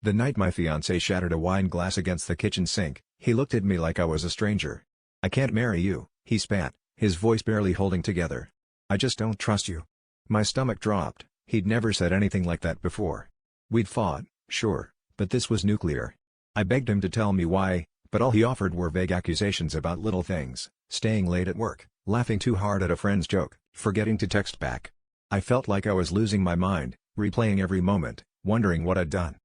The night my fiancé shattered a wine glass against the kitchen sink, he looked at me like I was a stranger. "I can't marry you," he spat, his voice barely holding together. "I just don't trust you." My stomach dropped. He'd never said anything like that before. We'd fought, sure, but this was nuclear. I begged him to tell me why, but all he offered were vague accusations about little things, staying late at work, laughing too hard at a friend's joke, forgetting to text back. I felt like I was losing my mind, replaying every moment, wondering what I'd done.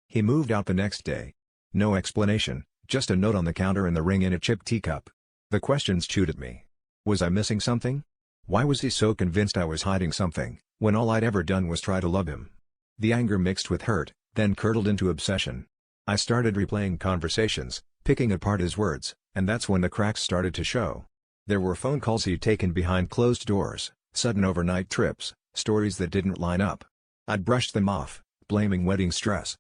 He moved out the next day. No explanation, just a note on the counter and the ring in a chipped teacup. The questions chewed at me. Was I missing something? Why was he so convinced I was hiding something, when all I'd ever done was try to love him? The anger mixed with hurt, then curdled into obsession. I started replaying conversations, picking apart his words, and that's when the cracks started to show. There were phone calls he'd taken behind closed doors, sudden overnight trips, stories that didn't line up. I'd brushed them off, blaming wedding stress.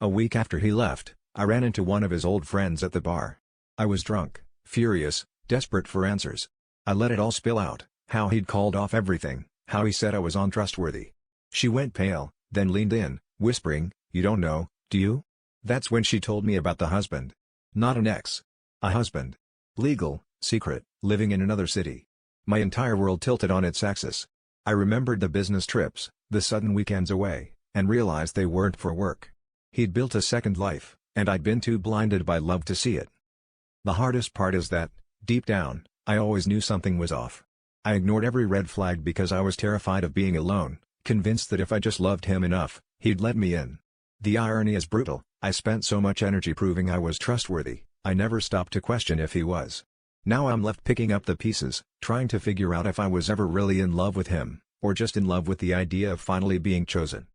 A week after he left, I ran into one of his old friends at the bar. I was drunk, furious, desperate for answers. I let it all spill out, how he'd called off everything, how he said I was untrustworthy. She went pale, then leaned in, whispering, "You don't know, do you?" That's when she told me about the husband. Not an ex. A husband. Legal, secret, living in another city. My entire world tilted on its axis. I remembered the business trips, the sudden weekends away, and realized they weren't for work. He'd built a second life, and I'd been too blinded by love to see it. The hardest part is that, deep down, I always knew something was off. I ignored every red flag because I was terrified of being alone, convinced that if I just loved him enough, he'd let me in. The irony is brutal. I spent so much energy proving I was trustworthy, I never stopped to question if he was. Now I'm left picking up the pieces, trying to figure out if I was ever really in love with him, or just in love with the idea of finally being chosen.